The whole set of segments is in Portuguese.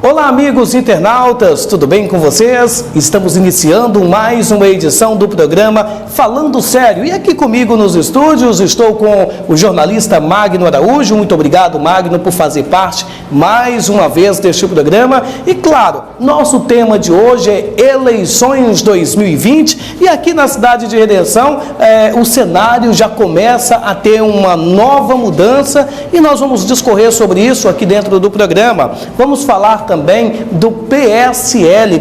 Olá, amigos internautas, tudo bem com vocês? Estamos iniciando mais uma edição do programa Falando Sério. E aqui comigo nos estúdios estou com o jornalista Magno Araújo. Muito obrigado, Magno, por fazer parte mais uma vez deste programa. E claro, nosso tema de hoje é eleições 2020. E aqui na cidade de Redenção, o cenário já começa a ter uma nova mudança e nós vamos discorrer sobre isso aqui dentro do programa. Vamos falar também do PSL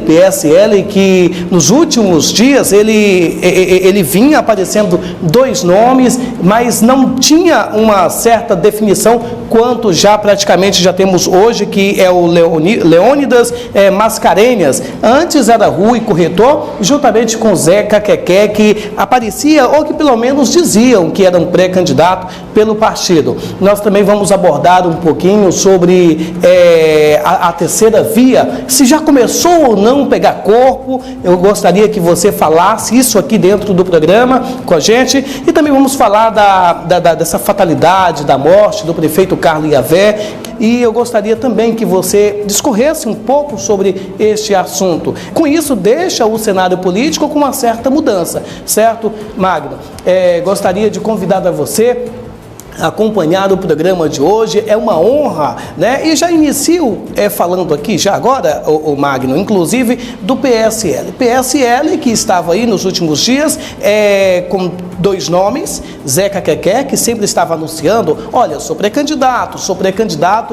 que nos últimos dias ele vinha aparecendo dois nomes, mas não tinha uma certa definição quanto já praticamente já temos hoje, que é o Leônidas Mascarenhas. Antes era Rui Corretor, juntamente com Zeca Quequé, que aparecia ou que pelo menos diziam que era um pré-candidato pelo partido. Nós também vamos abordar um pouquinho sobre a terceira via, se já começou ou não pegar corpo. Eu gostaria que você falasse isso aqui dentro do programa com a gente, e também vamos falar dessa fatalidade da morte do prefeito Carlos Iavé, e eu gostaria também que você discorresse um pouco sobre este assunto. Com isso, deixa o cenário político com uma certa mudança, certo, Magno? Gostaria de convidar a você acompanhar o programa de hoje, é uma honra, né? E já inicio falando aqui, já agora, o Magno, inclusive do PSL que estava aí nos últimos dias com dois nomes, Zeca Quequé, que sempre estava anunciando, olha, sou pré-candidato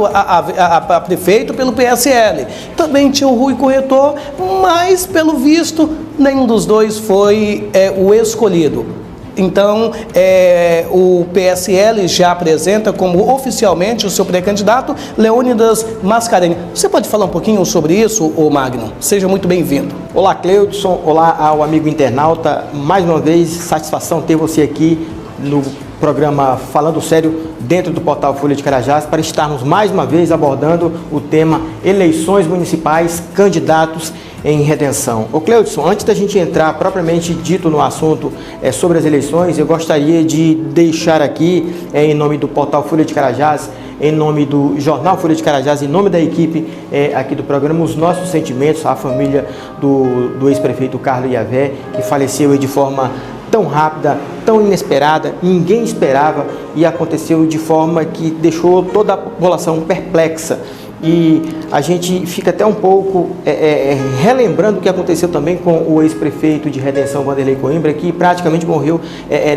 a prefeito pelo PSL. Também tinha o Rui Corretor, mas pelo visto, nenhum dos dois foi o escolhido. Então, o PSL já apresenta como oficialmente o seu pré-candidato, Leônidas Mascarenhas. Você pode falar um pouquinho sobre isso, Magno? Seja muito bem-vindo. Olá, Cleudson. Olá ao amigo internauta. Mais uma vez, satisfação ter você aqui no programa Falando Sério, dentro do portal Folha de Carajás, para estarmos mais uma vez abordando o tema eleições municipais, candidatos em Redenção. Ô Cleudson, antes da gente entrar propriamente dito no assunto sobre as eleições, eu gostaria de deixar aqui, em nome do portal Folha de Carajás, em nome do jornal Folha de Carajás, em nome da equipe aqui do programa, os nossos sentimentos à família do ex-prefeito Carlos Iavé, que faleceu de forma tão rápida, tão inesperada, ninguém esperava, e aconteceu de forma que deixou toda a população perplexa. E a gente fica até um pouco relembrando o que aconteceu também com o ex-prefeito de Redenção, Vanderlei Coimbra, que praticamente morreu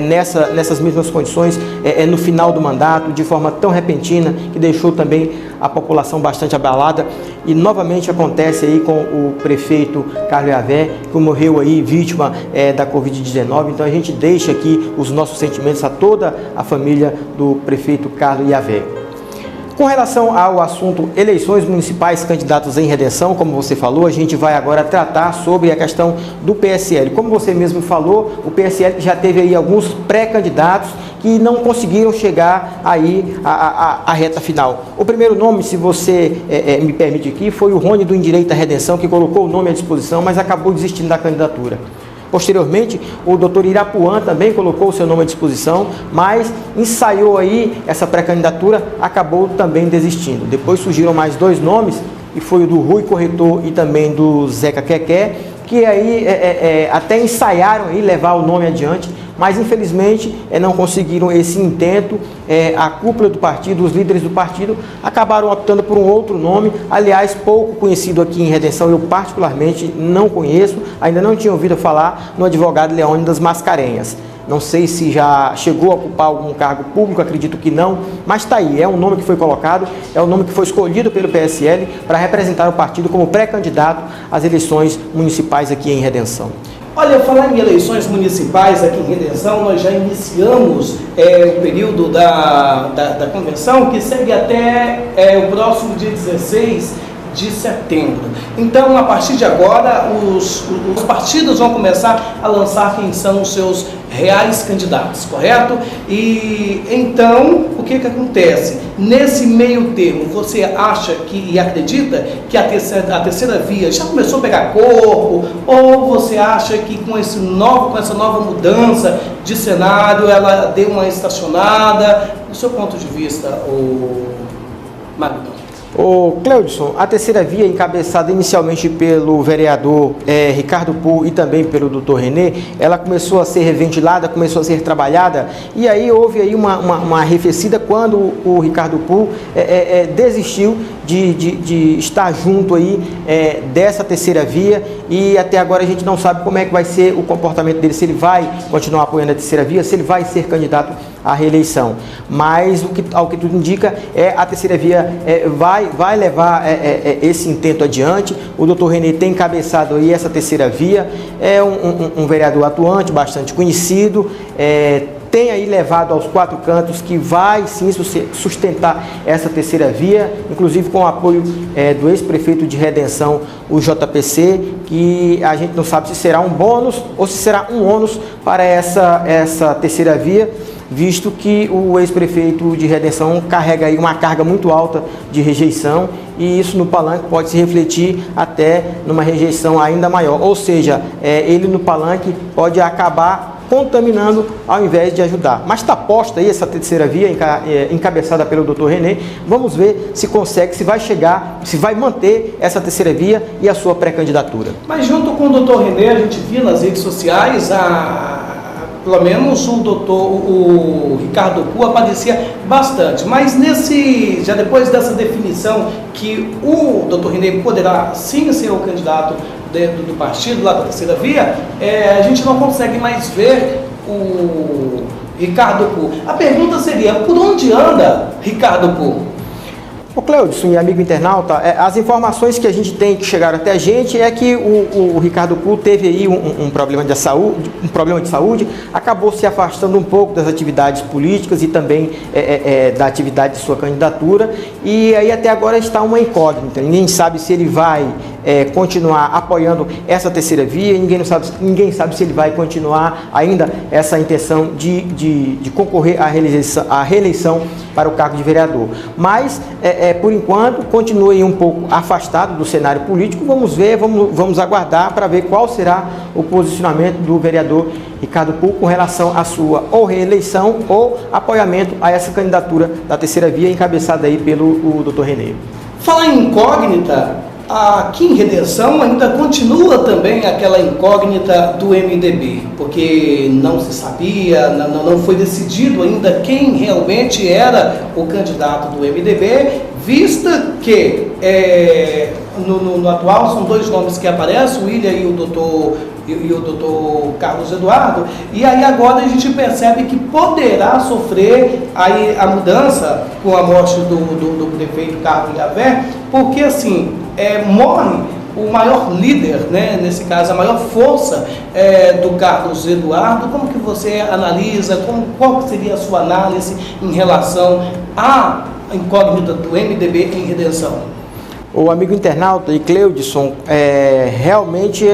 nessas mesmas condições, no final do mandato, de forma tão repentina, que deixou também a população bastante abalada. E novamente acontece aí com o prefeito Carlos Iavé, que morreu aí vítima da Covid-19. Então a gente deixa aqui os nossos sentimentos a toda a família do prefeito Carlos Iavé. Com relação ao assunto eleições municipais, candidatos em Redenção, como você falou, a gente vai agora tratar sobre a questão do PSL. Como você mesmo falou, o PSL já teve aí alguns pré-candidatos que não conseguiram chegar aí à reta final. O primeiro nome, se você me permite aqui, foi o Rony do Endireito à Redenção, que colocou o nome à disposição, mas acabou desistindo da candidatura. Posteriormente, o doutor Irapuã também colocou o seu nome à disposição, mas ensaiou aí essa pré-candidatura, acabou também desistindo. Depois surgiram mais dois nomes, e foi o do Rui Corretor e também do Zeca Quequé, que aí até ensaiaram aí levar o nome adiante, mas infelizmente não conseguiram esse intento. A cúpula do partido, os líderes do partido, acabaram optando por um outro nome, aliás, pouco conhecido aqui em Redenção. Eu particularmente não conheço, ainda não tinha ouvido falar no advogado Leônidas Mascarenhas. Não sei se já chegou a ocupar algum cargo público, acredito que não, mas está aí, é um nome que foi colocado, é um nome que foi escolhido pelo PSL para representar o partido como pré-candidato às eleições municipais aqui em Redenção. Olha, falar em eleições municipais aqui em Redenção, nós já iniciamos o período da convenção, que segue até o próximo dia 16 de setembro. Então, a partir de agora, os partidos vão começar a lançar quem são os seus reais candidatos, correto? E então, o que acontece? Nesse meio termo, você acha e acredita que a terceira via já começou a pegar corpo? Ou você acha que com essa nova mudança de cenário, ela deu uma estacionada? Do seu ponto de vista, Magno? Ô Cleudson, a terceira via, encabeçada inicialmente pelo vereador Ricardo Pull e também pelo doutor Renê, ela começou a ser reventilada, começou a ser trabalhada, e aí houve aí uma arrefecida quando o Ricardo Pull desistiu de estar junto aí dessa terceira via, e até agora a gente não sabe como é que vai ser o comportamento dele, se ele vai continuar apoiando a terceira via, se ele vai ser candidato à reeleição. Mas ao que tudo indica, a terceira via vai levar esse intento adiante. O doutor Renê tem encabeçado aí essa terceira via, é um vereador atuante, bastante conhecido, tem aí levado aos quatro cantos que vai sim sustentar essa terceira via, inclusive com o apoio do ex-prefeito de Redenção, o JPC, que a gente não sabe se será um bônus ou se será um ônus para essa terceira via, visto que o ex-prefeito de Redenção carrega aí uma carga muito alta de rejeição, e isso no palanque pode se refletir até numa rejeição ainda maior, ou seja, ele no palanque pode acabar contaminando ao invés de ajudar. Mas está posta aí essa terceira via encabeçada pelo doutor Renê. Vamos ver se consegue, se vai chegar, se vai manter essa terceira via e a sua pré-candidatura. Mas junto com o doutor Renê, a gente viu nas redes sociais pelo menos o Ricardo Pull aparecia bastante, mas já depois dessa definição que o doutor Renê poderá sim ser o candidato dentro do partido, lá da terceira via, a gente não consegue mais ver o Ricardo Pull. A pergunta seria, por onde anda Ricardo Pull? O Cleudson e amigo internauta, as informações que a gente tem que chegaram até a gente é que o Ricardo Pull teve aí um problema de saúde, acabou se afastando um pouco das atividades políticas e também da atividade de sua candidatura, e aí até agora está uma incógnita. Ninguém sabe se ele vai continuar apoiando essa terceira via, ninguém sabe se ele vai continuar ainda essa intenção de concorrer à reeleição para o cargo de vereador. Mas por enquanto, continua aí um pouco afastado do cenário político. Vamos ver, vamos aguardar para ver qual será o posicionamento do vereador Ricardo Pull com relação à sua ou reeleição ou apoiamento a essa candidatura da terceira via encabeçada aí pelo Dr. Renê. Falar em incógnita, aqui em Redenção ainda continua também aquela incógnita do MDB, porque não se sabia, não foi decidido ainda quem realmente era o candidato do MDB, vista que no atual são dois nomes que aparecem, o William e o doutor Carlos Eduardo, e aí agora a gente percebe que poderá sofrer aí a mudança com a morte do prefeito Carlos Yavé, porque assim, morre o maior líder, né, nesse caso, a maior força do Carlos Eduardo. Como que você analisa, qual seria a sua análise em relação à incógnita do MDB em Redenção? O amigo internauta e Cleudson, realmente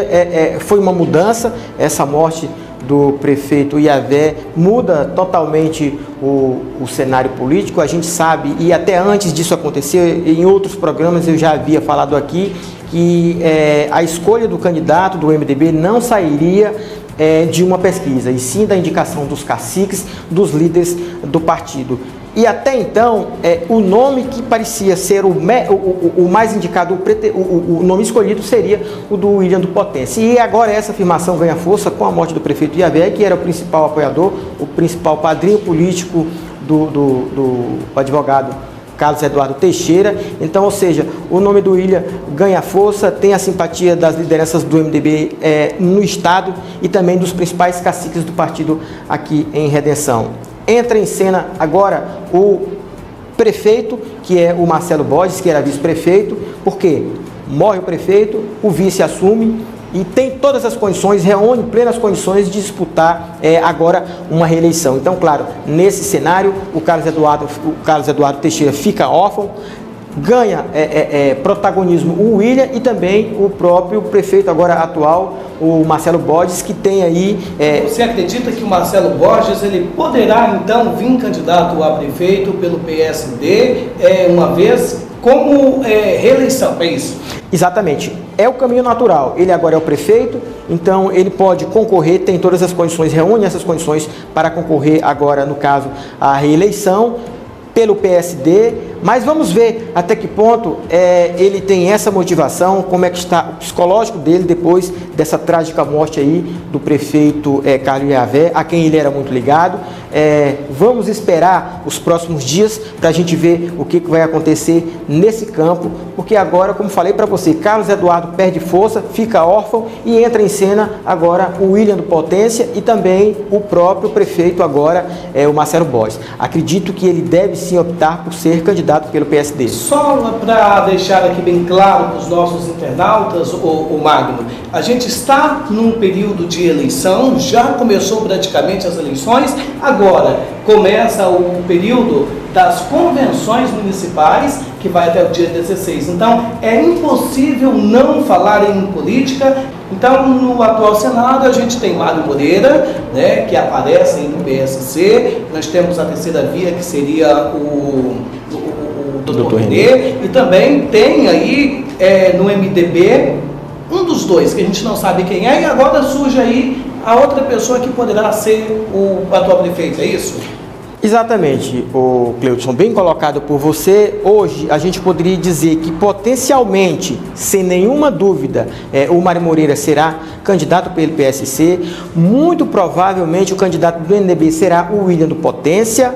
foi uma mudança, essa morte do prefeito Yavé muda totalmente o cenário político. A gente sabe, e até antes disso acontecer, em outros programas eu já havia falado aqui, que a escolha do candidato do MDB não sairia de uma pesquisa, e sim da indicação dos caciques, dos líderes do partido. E até então, o nome que parecia ser o mais indicado, o nome escolhido seria o do William do Potência. E agora essa afirmação ganha força com a morte do prefeito Yavé, que era o principal apoiador, o principal padrinho político do advogado Carlos Eduardo Teixeira. Então, ou seja, o nome do William ganha força, tem a simpatia das lideranças do MDB no estado e também dos principais caciques do partido aqui em Redenção. Entra em cena agora o prefeito, que é o Marcelo Borges, que era vice-prefeito, porque morre o prefeito, o vice assume e tem todas as condições, reúne plenas condições de disputar agora uma reeleição. Então, claro, nesse cenário, o Carlos Eduardo Teixeira fica órfão, ganha protagonismo o William e também o próprio prefeito agora atual, o Marcelo Borges, que tem aí... Você acredita que o Marcelo Borges ele poderá então vir candidato a prefeito pelo PSD uma vez como reeleição, é isso? Exatamente, é o caminho natural. Ele agora é o prefeito, então ele pode concorrer, tem todas as condições, reúne essas condições para concorrer agora, no caso, à reeleição pelo PSD, mas vamos ver até que ponto ele tem essa motivação, como é que está o psicológico dele depois dessa trágica morte aí do prefeito Carlos Iavé, a quem ele era muito ligado. Vamos esperar os próximos dias para a gente ver o que vai acontecer nesse campo, porque agora, como falei para você, Carlos Eduardo perde força, fica órfão e entra em cena agora o William do Potência e também o próprio prefeito agora, o Marcelo Borges. Acredito que ele deve sim optar por ser candidato pelo PSD. Só para deixar aqui bem claro para os nossos internautas, o Magno, a gente está num período de eleição, já começou praticamente as eleições, agora começa o período das convenções municipais, que vai até o dia 16. Então, é impossível não falar em política. Então, no atual Senado, a gente tem Mário Moreira, né, que aparece no PSC, nós temos a terceira via, que seria o Dr. Renê, e também tem aí no MDB um dos dois, que a gente não sabe quem é, e agora surge aí a outra pessoa que poderá ser o atual prefeito, é isso? Exatamente, o Cleudson, bem colocado por você. Hoje a gente poderia dizer que potencialmente, sem nenhuma dúvida, o Mário Moreira será candidato pelo PSC, muito provavelmente o candidato do MDB será o William do Potência.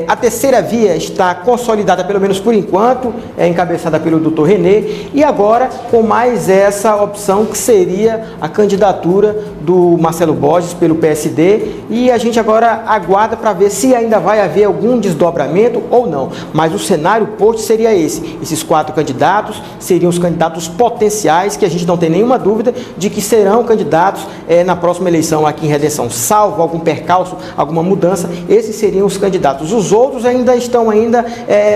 A terceira via está consolidada, pelo menos por enquanto, encabeçada pelo Dr. Renê, e agora com mais essa opção que seria a candidatura do Marcelo Borges pelo PSD, e a gente agora aguarda para ver se ainda vai haver algum desdobramento ou não, mas o cenário posto seria esses 4 candidatos seriam os candidatos potenciais, que a gente não tem nenhuma dúvida de que serão candidatos na próxima eleição aqui em Redenção, salvo algum percalço, alguma mudança, esses seriam os candidatos. Os outros ainda estão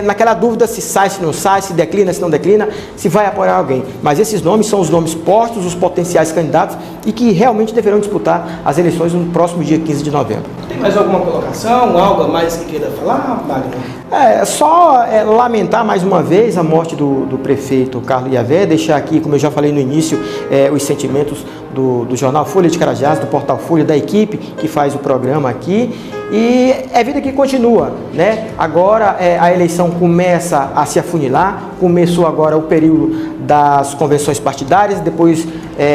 naquela dúvida se sai, se não sai, se declina, se não declina, se vai apoiar alguém. Mas esses nomes são os nomes postos, os potenciais candidatos e que realmente deverão disputar as eleições no próximo dia 15 de novembro. Tem mais alguma colocação, algo a mais que queira falar, Magno? Só lamentar mais uma vez a morte do prefeito Carlos Iavé, deixar aqui, como eu já falei no início, os sentimentos do jornal Folha de Carajás, do portal Folha, da equipe que faz o programa aqui. E é vida que continua, né? Agora a eleição começa a se afunilar, começou agora o período das convenções partidárias, depois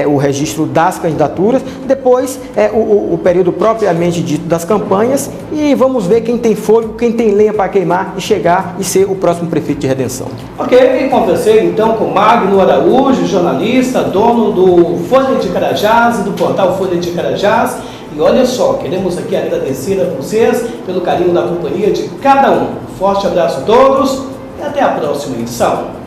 o registro das candidaturas, depois o período propriamente dito das campanhas, e vamos ver quem tem fôlego, quem tem lenha para queimar e chegar e ser o próximo prefeito de Redenção. Ok, conversei então com Magno Araújo, jornalista, dono do Folha de Carajás e do portal Folha de Carajás. E olha só, queremos aqui agradecer a vocês pelo carinho da companhia de cada um. Forte abraço a todos e até a próxima edição.